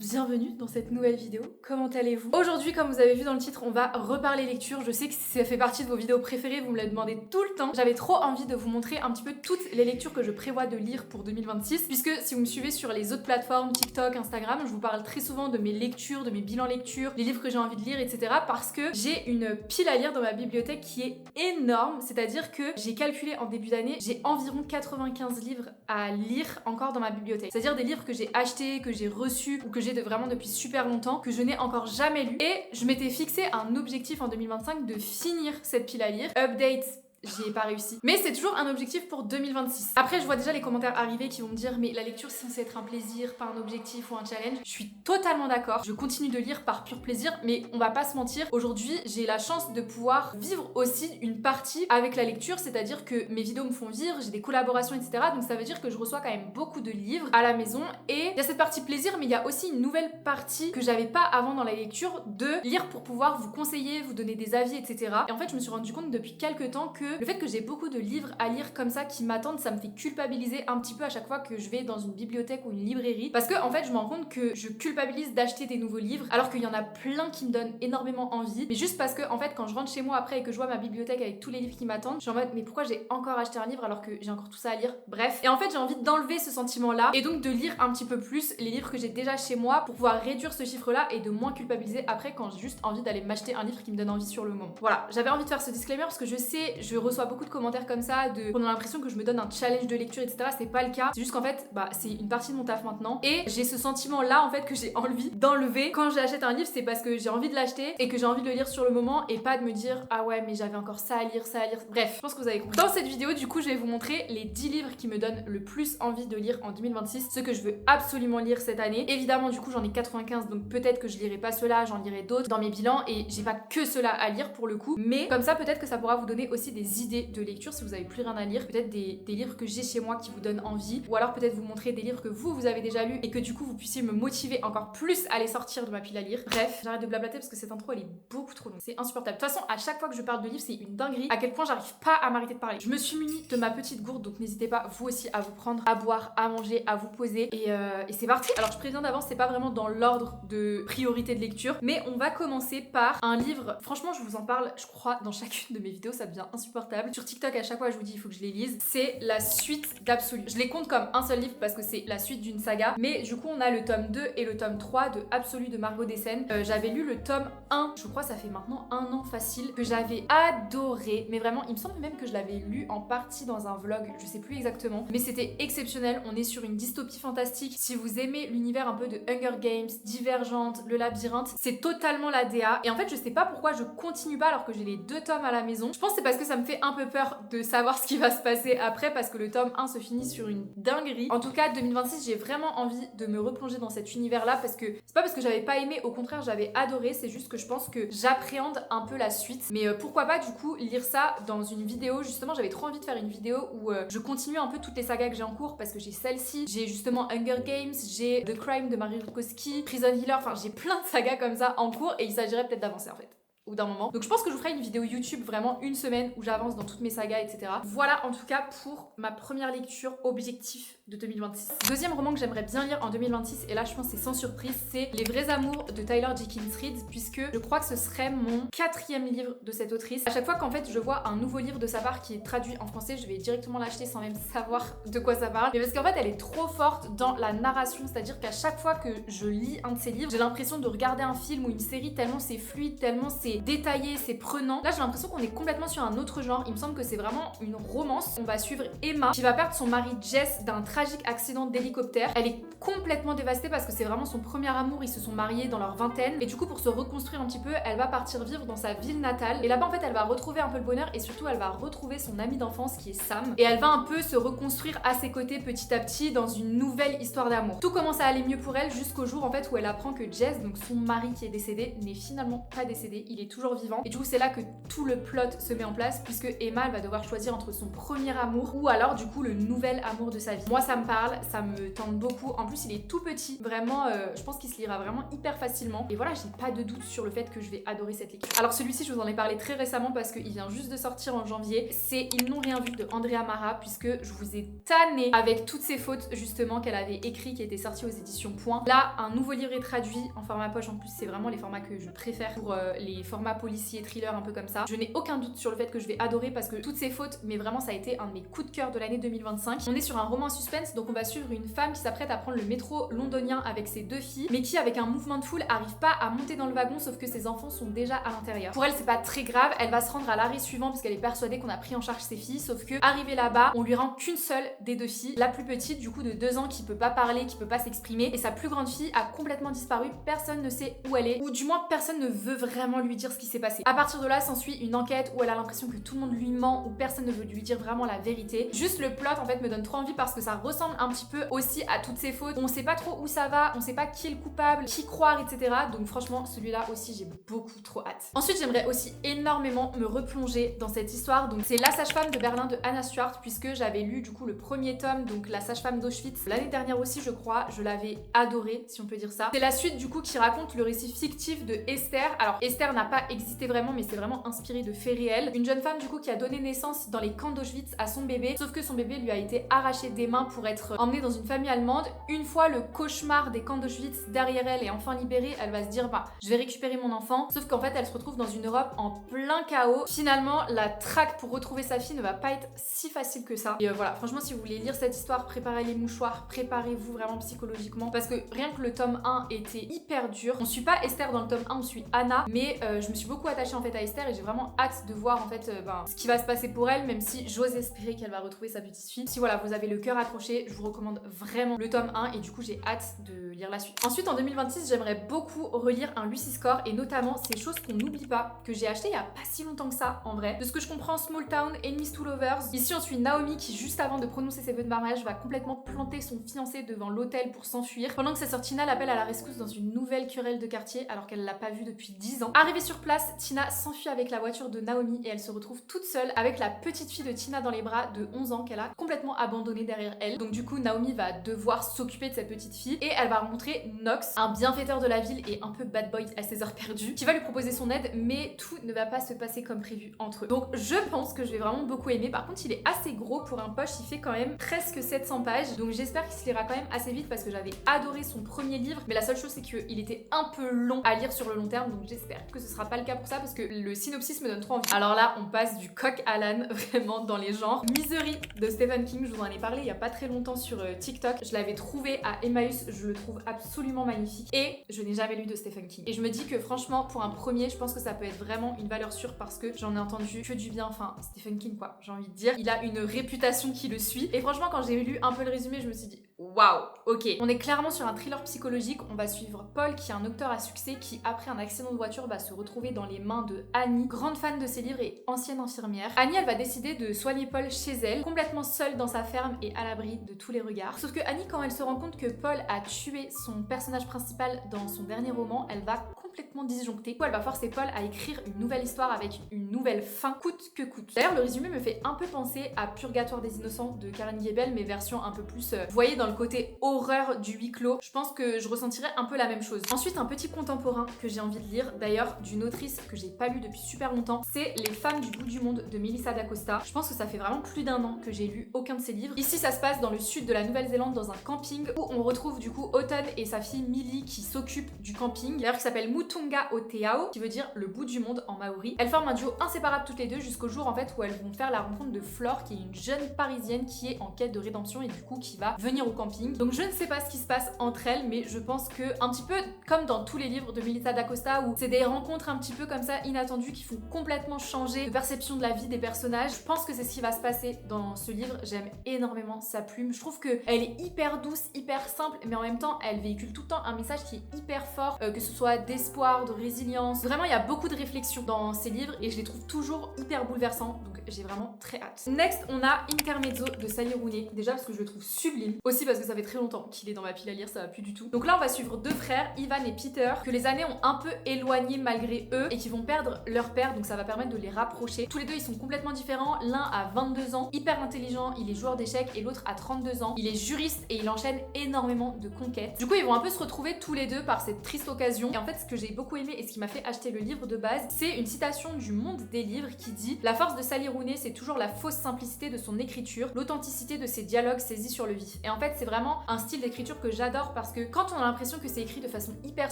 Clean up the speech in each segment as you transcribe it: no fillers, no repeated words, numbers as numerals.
bienvenue dans cette nouvelle vidéo. Comment allez-vous? Aujourd'hui, comme vous avez vu dans le titre, on va reparler lecture. Je sais que ça fait partie de vos vidéos préférées, vous me la demandez tout le temps. J'avais trop envie de vous montrer un petit peu toutes les lectures que je prévois de lire pour 2026, puisque si vous me suivez sur les autres plateformes, TikTok, Instagram, je vous parle très souvent de mes lectures, de mes bilans lecture, les livres que j'ai envie de lire, etc. parce que j'ai une pile à lire dans ma bibliothèque qui est énorme, c'est-à-dire que j'ai calculé en début d'année, j'ai environ 95 livres à lire encore dans ma bibliothèque. C'est-à-dire des livres que j'ai achetés, que j'ai reçus ou que j'ai vraiment depuis super longtemps, que je n'ai encore jamais lu. Et je m'étais fixé un objectif en 2025 de finir cette pile à lire. Update, j'y ai pas réussi. Mais c'est toujours un objectif pour 2026. Après, je vois déjà les commentaires arriver qui vont me dire mais la lecture c'est censé être un plaisir, pas un objectif ou un challenge. Je suis totalement d'accord. Je continue de lire par pur plaisir, mais on va pas se mentir. Aujourd'hui, j'ai la chance de pouvoir vivre aussi une partie avec la lecture, c'est-à-dire que mes vidéos me font vivre, j'ai des collaborations, etc. Donc ça veut dire que je reçois quand même beaucoup de livres à la maison. Et il y a cette partie plaisir, mais il y a aussi une nouvelle partie que j'avais pas avant dans la lecture, de lire pour pouvoir vous conseiller, vous donner des avis, etc. Et en fait, je me suis rendu compte depuis quelques temps que le fait que j'ai beaucoup de livres à lire comme ça qui m'attendent, ça me fait culpabiliser un petit peu à chaque fois que je vais dans une bibliothèque ou une librairie. Parce que en fait, je me rends compte que je culpabilise d'acheter des nouveaux livres alors qu'il y en a plein qui me donnent énormément envie. Mais juste parce que en fait, quand je rentre chez moi après et que je vois ma bibliothèque avec tous les livres qui m'attendent, je suis en mode mais pourquoi j'ai encore acheté un livre alors que j'ai encore tout ça à lire? Bref. Et en fait, j'ai envie d'enlever ce sentiment-là et donc de lire un petit peu plus les livres que j'ai déjà chez moi pour pouvoir réduire ce chiffre-là et de moins culpabiliser après quand j'ai juste envie d'aller m'acheter un livre qui me donne envie sur le moment. Voilà, j'avais envie de faire ce disclaimer parce que je sais, je reçois beaucoup de commentaires comme ça, on a l'impression que je me donne un challenge de lecture, etc. C'est pas le cas. C'est juste qu'en fait, c'est une partie de mon taf maintenant. Et j'ai ce sentiment-là, en fait, que j'ai envie d'enlever. Quand j'achète un livre, c'est parce que j'ai envie de l'acheter et que j'ai envie de le lire sur le moment et pas de me dire, ah ouais, mais j'avais encore ça à lire, ça à lire. Bref, je pense que vous avez compris. Dans cette vidéo, du coup, je vais vous montrer les 10 livres qui me donnent le plus envie de lire en 2026, ce que je veux absolument lire cette année. Évidemment, du coup, j'en ai 95, donc peut-être que je lirai pas ceux-là, j'en lirai d'autres dans mes bilans et j'ai pas que ceux-là à lire pour le coup. Mais comme ça, peut-être que ça pourra vous donner aussi des idées de lecture si vous avez plus rien à lire, peut-être des livres que j'ai chez moi qui vous donnent envie, ou alors peut-être vous montrer des livres que vous avez déjà lus et que du coup vous puissiez me motiver encore plus à les sortir de ma pile à lire. Bref, j'arrête de blablater parce que cette intro elle est beaucoup trop longue, c'est insupportable. De toute façon, à chaque fois que je parle de livres, c'est une dinguerie à quel point j'arrive pas à m'arrêter de parler. Je me suis munie de ma petite gourde, donc n'hésitez pas vous aussi à vous prendre à boire, à manger, à vous poser et c'est parti. Alors je préviens d'avance, c'est pas vraiment dans l'ordre de priorité de lecture, mais on va commencer par un livre, franchement je vous en parle je crois dans chacune de mes vidéos, ça devient insupportable. Sur TikTok à chaque fois je vous dis il faut que je les lise. C'est la suite d'Absolu. Je les compte comme un seul livre parce que c'est la suite d'une saga, mais du coup on a le tome 2 et le tome 3 de Absolu de Margot Dessen. J'avais lu le tome 1, je crois ça fait maintenant un an facile, que j'avais adoré, mais vraiment il me semble même que je l'avais lu en partie dans un vlog, je sais plus exactement, mais c'était exceptionnel. On est sur une dystopie fantastique. Si vous aimez l'univers un peu de Hunger Games, Divergente, Le Labyrinthe, c'est totalement la DA. Et en fait je sais pas pourquoi je continue pas alors que j'ai les 2 tomes à la maison. Je pense que c'est parce que ça me fait un peu peur de savoir ce qui va se passer après parce que le tome 1 se finit sur une dinguerie. En tout cas 2026 j'ai vraiment envie de me replonger dans cet univers là parce que c'est pas parce que j'avais pas aimé, au contraire j'avais adoré, c'est juste que je pense que j'appréhende un peu la suite. Mais pourquoi pas du coup lire ça dans une vidéo. Justement j'avais trop envie de faire une vidéo où je continue un peu toutes les sagas que j'ai en cours parce que j'ai celle-ci, j'ai justement Hunger Games, j'ai The Crime de Marie Rukowski, Prison Healer, enfin j'ai plein de sagas comme ça en cours et il s'agirait peut-être d'avancer en fait ou d'un moment. Donc je pense que je vous ferai une vidéo YouTube vraiment une semaine où j'avance dans toutes mes sagas, etc. Voilà en tout cas pour ma première lecture objectif de 2026. Deuxième roman que j'aimerais bien lire en 2026, et là je pense que c'est sans surprise, c'est Les Vrais Amours de Tyler Jenkins Reid, puisque je crois que ce serait mon 4e livre de cette autrice. À chaque fois qu'en fait je vois un nouveau livre de sa part qui est traduit en français, je vais directement l'acheter sans même savoir de quoi ça parle. Mais parce qu'en fait elle est trop forte dans la narration, c'est-à-dire qu'à chaque fois que je lis un de ses livres, j'ai l'impression de regarder un film ou une série tellement c'est fluide, tellement c'est détaillé, c'est prenant. Là j'ai l'impression qu'on est complètement sur un autre genre. Il me semble que c'est vraiment une romance. On va suivre Emma qui va perdre son mari Jess d'un tragique accident d'hélicoptère. Elle est complètement dévastée parce que c'est vraiment son premier amour. Ils se sont mariés dans leur vingtaine et du coup pour se reconstruire un petit peu, elle va partir vivre dans sa ville natale et là-bas en fait elle va retrouver un peu le bonheur et surtout elle va retrouver son ami d'enfance qui est Sam et elle va un peu se reconstruire à ses côtés petit à petit dans une nouvelle histoire d'amour. Tout commence à aller mieux pour elle jusqu'au jour en fait où elle apprend que Jess, donc son mari qui est décédé, n'est finalement pas décédé. Il il est toujours vivant. Et du coup c'est là que tout le plot se met en place, puisque Emma elle va devoir choisir entre son premier amour ou alors du coup le nouvel amour de sa vie. Moi ça me parle, ça me tente beaucoup. En plus il est tout petit, vraiment je pense qu'il se lira vraiment hyper facilement. Et voilà, j'ai pas de doute sur le fait que je vais adorer cette lecture. Alors celui-ci je vous en ai parlé très récemment parce qu'il vient juste de sortir en janvier. C'est Ils n'ont rien vu de Andrea Mara, puisque je vous ai tanné avec toutes ces fautes justement qu'elle avait écrit, qui étaient sorties aux éditions Point. Là un nouveau livre est traduit en format poche, en plus c'est vraiment les formats que je préfère pour les formats policiers, thriller un peu comme ça. Je n'ai aucun doute sur le fait que je vais adorer parce que toutes ces fautes, mais vraiment ça a été un de mes coups de cœur de l'année 2025. On est sur un roman suspense, donc on va suivre une femme qui s'apprête à prendre le métro londonien avec ses 2 filles, mais qui avec un mouvement de foule arrive pas à monter dans le wagon, sauf que ses enfants sont déjà à l'intérieur. Pour elle c'est pas très grave, elle va se rendre à l'arrêt suivant parce qu'elle est persuadée qu'on a pris en charge ses filles, sauf que arrivée là-bas, on lui rend qu'une seule des 2 filles, la plus petite du coup de 2 ans qui peut pas parler, qui peut pas s'exprimer, et sa plus grande fille a complètement disparu, personne ne sait où elle est, ou du moins personne ne veut vraiment lui dire ce qui s'est passé. À partir de là s'ensuit une enquête où elle a l'impression que tout le monde lui ment, où personne ne veut lui dire vraiment la vérité. Juste le plot en fait me donne trop envie parce que ça ressemble un petit peu aussi à toutes ces fautes. On sait pas trop où ça va, on sait pas qui est le coupable, qui croire, etc. Donc franchement celui-là aussi j'ai beaucoup trop hâte. Ensuite j'aimerais aussi énormément me replonger dans cette histoire. Donc c'est La Sage-Femme de Berlin de Anna Stuart, puisque j'avais lu du coup le premier tome, donc La Sage-Femme d'Auschwitz, l'année dernière aussi je crois. Je l'avais adoré si on peut dire ça. C'est la suite du coup qui raconte le récit fictif de Esther. Alors Esther n'a pas existé vraiment, mais c'est vraiment inspiré de faits réels. Une jeune femme du coup qui a donné naissance dans les camps d'Auschwitz à son bébé, sauf que son bébé lui a été arraché des mains pour être emmené dans une famille allemande. Une fois le cauchemar des camps d'Auschwitz derrière elle et enfin libérée, elle va se dire bah je vais récupérer mon enfant, sauf qu'en fait elle se retrouve dans une Europe en plein chaos. Finalement la traque pour retrouver sa fille ne va pas être si facile que ça. Et voilà, franchement si vous voulez lire cette histoire, préparez les mouchoirs, préparez-vous vraiment psychologiquement, parce que rien que le tome 1 était hyper dur. On suit pas Esther dans le tome 1, on suit Anna, mais je me suis beaucoup attachée en fait à Esther et j'ai vraiment hâte de voir en fait ce qui va se passer pour elle, même si j'ose espérer qu'elle va retrouver sa petite fille. Si voilà, vous avez le cœur accroché, je vous recommande vraiment le tome 1 et du coup j'ai hâte de lire la suite. Ensuite en 2026 j'aimerais beaucoup relire un Lucy Score, et notamment ces choses qu'on n'oublie pas, que j'ai acheté il y a pas si longtemps que ça en vrai. De ce que je comprends, Small Town, Enemies to Lovers. Ici on suit Naomi qui juste avant de prononcer ses vœux de mariage va complètement planter son fiancé devant l'hôtel pour s'enfuir, pendant que sa sœur Tina l'appelle à la rescousse dans une nouvelle querelle de quartier alors qu'elle l'a pas vue depuis 10 ans. Arrivée sur place, Tina s'enfuit avec la voiture de Naomi et elle se retrouve toute seule avec la petite fille de Tina dans les bras de 11 ans qu'elle a complètement abandonnée derrière elle. Donc du coup Naomi va devoir s'occuper de cette petite fille et elle va rencontrer Knox, un bienfaiteur de la ville et un peu bad boy à ses heures perdues, qui va lui proposer son aide, mais tout ne va pas se passer comme prévu entre eux. Donc je pense que je vais vraiment beaucoup aimer. Par contre il est assez gros pour un poche, il fait quand même presque 700 pages, donc j'espère qu'il se lira quand même assez vite parce que j'avais adoré son premier livre, mais la seule chose c'est qu'il était un peu long à lire sur le long terme, donc j'espère que ce sera pas le cas pour ça parce que le synopsis me donne trop envie. Alors là on passe du coq à l'âne vraiment dans les genres. Misery de Stephen King, je vous en ai parlé il y a pas très longtemps sur TikTok, je l'avais trouvé à Emmaüs, je le trouve absolument magnifique et je n'ai jamais lu de Stephen King. Et je me dis que franchement pour un premier je pense que ça peut être vraiment une valeur sûre parce que j'en ai entendu que du bien, enfin Stephen King quoi, j'ai envie de dire, il a une réputation qui le suit et franchement quand j'ai lu un peu le résumé je me suis dit waouh, ok. On est clairement sur un thriller psychologique. On va suivre Paul qui est un docteur à succès qui après un accident de voiture va se retrouver dans les mains de Annie, grande fan de ses livres et ancienne infirmière. Annie elle va décider de soigner Paul chez elle, complètement seule dans sa ferme et à l'abri de tous les regards. Sauf que Annie quand elle se rend compte que Paul a tué son personnage principal dans son dernier roman, elle va complètement disjonctée. Du coup elle va forcer Paul à écrire une nouvelle histoire avec une nouvelle fin coûte que coûte. D'ailleurs le résumé me fait un peu penser à Purgatoire des innocents de Karen Gebel, mais version un peu plus vous voyez dans le côté horreur du huis clos. Je pense que je ressentirais un peu la même chose. Ensuite un petit contemporain que j'ai envie de lire, d'ailleurs d'une autrice que j'ai pas lu depuis super longtemps, c'est Les femmes du bout du monde de Melissa d'Acosta. Je pense que ça fait vraiment plus d'un an que j'ai lu aucun de ses livres. Ici ça se passe dans le sud de la Nouvelle-Zélande dans un camping où on retrouve du coup Autumn et sa fille Millie qui s'occupent du camping, d'ailleurs qui s'appelle Mutunga Oteao, qui veut dire le bout du monde en maori. Elles forment un duo inséparable toutes les deux jusqu'au jour en fait où elles vont faire la rencontre de Flore qui est une jeune parisienne qui est en quête de rédemption et du coup qui va venir au camping. Donc je ne sais pas ce qui se passe entre elles, mais je pense que un petit peu comme dans tous les livres de Melissa d'Acosta où c'est des rencontres un petit peu comme ça inattendues qui font complètement changer de perception de la vie des personnages. Je pense que c'est ce qui va se passer dans ce livre. J'aime énormément sa plume. Je trouve qu'elle est hyper douce, hyper simple, mais en même temps elle véhicule tout le temps un message qui est hyper fort, que ce soit d'espoir, d'espoir, de résilience. Vraiment, il y a beaucoup de réflexion dans ces livres et je les trouve toujours hyper bouleversants, donc j'ai vraiment très hâte. Next, on a Intermezzo de Sally Rooney, déjà parce que je le trouve sublime, aussi parce que ça fait très longtemps qu'il est dans ma pile à lire, ça va plus du tout. Donc là, on va suivre deux frères, Ivan et Peter, que les années ont un peu éloigné malgré eux et qui vont perdre leur père, donc ça va permettre de les rapprocher. Tous les deux, ils sont complètement différents. L'un a 22 ans, hyper intelligent, il est joueur d'échecs, et l'autre a 32 ans. Il est juriste et il enchaîne énormément de conquêtes. Du coup, ils vont un peu se retrouver tous les deux par cette triste occasion. Et en fait, ce que j'ai beaucoup aimé et ce qui m'a fait acheter le livre de base, c'est une citation du Monde des livres qui dit: la force de Sally Rooney, c'est toujours la fausse simplicité de son écriture, l'authenticité de ses dialogues saisis sur le vif. Et en fait, c'est vraiment un style d'écriture que j'adore parce que quand on a l'impression que c'est écrit de façon hyper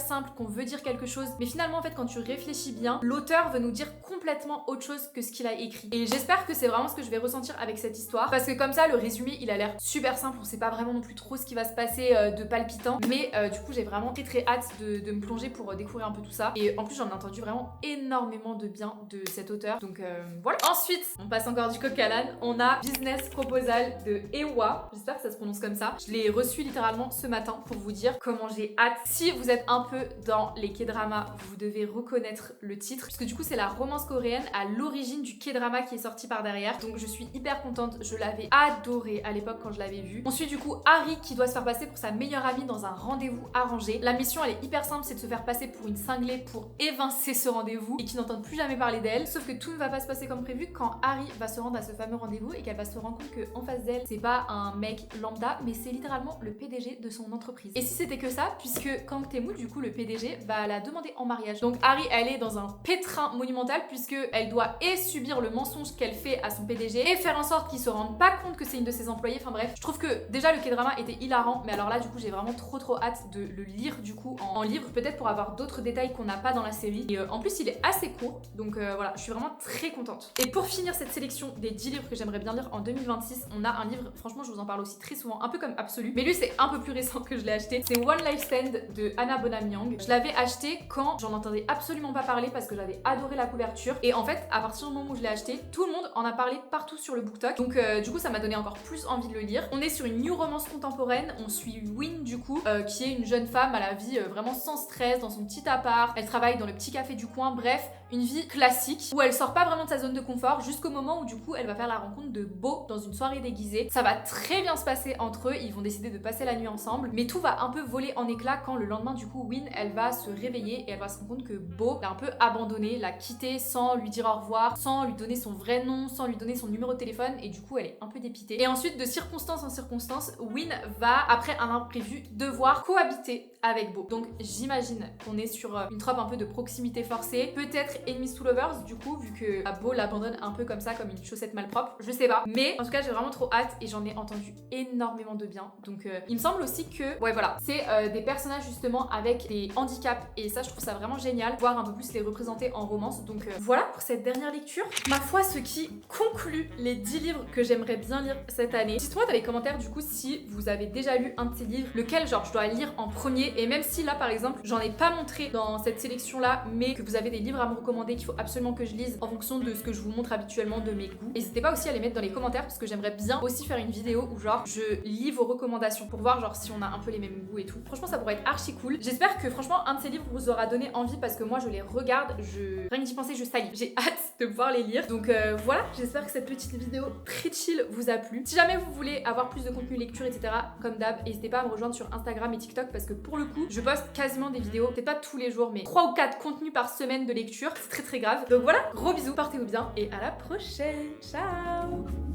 simple, qu'on veut dire quelque chose, mais finalement, en fait, quand tu réfléchis bien, l'auteur veut nous dire complètement autre chose que ce qu'il a écrit. Et j'espère que c'est vraiment ce que je vais ressentir avec cette histoire, parce que comme ça, le résumé, il a l'air super simple, on sait pas vraiment non plus trop ce qui va se passer de palpitant, mais du coup, j'ai vraiment très hâte de me plonger pour découvrir un peu tout ça. Et en plus, j'en ai entendu vraiment énormément de bien de cet auteur, donc voilà. Ensuite, on passe encore du coq à l'âne, on a Business Proposal de Ewa, j'espère que ça se prononce comme ça. Je l'ai reçu littéralement ce matin pour vous dire comment j'ai hâte. Si vous êtes un peu dans les K-dramas, vous devez reconnaître le titre, puisque du coup, c'est la romance coréenne à l'origine du K-drama qui est sorti par derrière, donc je suis hyper contente, je l'avais adoré à l'époque quand je l'avais vu. On suit du coup Harry qui doit se faire passer pour sa meilleure amie dans un rendez-vous arrangé. La mission, elle est hyper simple, c'est de se faire passer pour une cinglée pour évincer ce rendez-vous et qui n'entendent plus jamais parler d'elle. Sauf que tout ne va pas se passer comme prévu quand Harry va se rendre à ce fameux rendez-vous et qu'elle va se rendre compte qu'en face d'elle, c'est pas un mec lambda, mais c'est littéralement le PDG de son entreprise. Et si c'était que ça, puisque Kang Tae-moo, du coup le PDG, va la demander en mariage. Donc Harry, elle est dans un pétrin monumental puisque elle doit et subir le mensonge qu'elle fait à son PDG et faire en sorte qu'il se rende pas compte que c'est une de ses employées. Enfin bref, je trouve que déjà le K-drama était hilarant, mais alors là du coup j'ai vraiment trop hâte de le lire du coup en livre, peut-être pour avoir d'autres détails qu'on n'a pas dans la série. Et en plus il est assez court, donc voilà, je suis vraiment très contente. Et pour finir cette sélection des 10 livres que j'aimerais bien lire en 2026, on a un livre, franchement je vous en parle aussi très souvent, un peu comme Absolu, mais lui c'est un peu plus récent que je l'ai acheté. C'est One Life Stand de Hannah Bonham Young. Je l'avais acheté quand j'en entendais absolument pas parler parce que j'avais adoré la couverture, et en fait à partir du moment où je l'ai acheté, tout le monde en a parlé partout sur le BookTok, donc du coup ça m'a donné encore plus envie de le lire. On est sur une new romance contemporaine, on suit Win du coup, qui est une jeune femme à la vie vraiment sans stress, dans son petit appart, elle travaille dans le petit café du coin, bref, une vie classique où elle sort pas vraiment de sa zone de confort jusqu'au moment où du coup elle va faire la rencontre de Beau dans une soirée déguisée. Ça va très bien se passer entre eux, ils vont décider de passer la nuit ensemble, mais tout va un peu voler en éclats quand le lendemain du coup Win elle va se réveiller et elle va se rendre compte que Beau l'a un peu abandonnée, l'a quittée sans lui dire au revoir, sans lui donner son vrai nom, sans lui donner son numéro de téléphone, et du coup elle est un peu dépitée. Et ensuite de circonstance en circonstance, Win va après un imprévu devoir cohabiter avec Beau. Donc j'imagine qu'on est sur une trope un peu de proximité forcée, peut-être enemies to lovers du coup, vu que Beau l'abandonne un peu comme ça, comme une chaussette malpropre, je sais pas, mais en tout cas j'ai vraiment trop hâte et j'en ai entendu énormément de bien. Donc il me semble aussi que ouais voilà, c'est des personnages justement avec des handicaps, et ça je trouve ça vraiment génial, voir un peu plus les représenter en romance. Donc voilà pour cette dernière lecture, ma foi, ce qui conclut les 10 livres que j'aimerais bien lire cette année. Dites-moi dans les commentaires du coup si vous avez déjà lu un de ces livres, lequel genre je dois lire en premier, et même si là par exemple j'en ai pas montré dans cette sélection là, mais que vous avez des livres à me recommander qu'il faut absolument que je lise en fonction de ce que je vous montre habituellement, de mes goûts, n'hésitez pas aussi à les mettre dans les commentaires parce que j'aimerais bien aussi faire une vidéo où genre je lis vos recommandations pour voir genre si on a un peu les mêmes goûts et tout. Franchement ça pourrait être archi cool. J'espère que franchement un de ces livres vous aura donné envie parce que moi je les regarde, rien que d'y penser je salive. J'ai hâte de pouvoir les lire. Donc voilà, j'espère que cette petite vidéo très chill vous a plu. Si jamais vous voulez avoir plus de contenu lecture etc, comme d'hab, n'hésitez pas à me rejoindre sur Instagram et TikTok parce que pour le coup je poste quasiment des vidéos, peut-être pas tous les jours mais 3 ou 4 contenus par semaine de lecture, c'est très grave. Donc voilà, gros bisous, portez-vous bien et à la prochaine, ciao.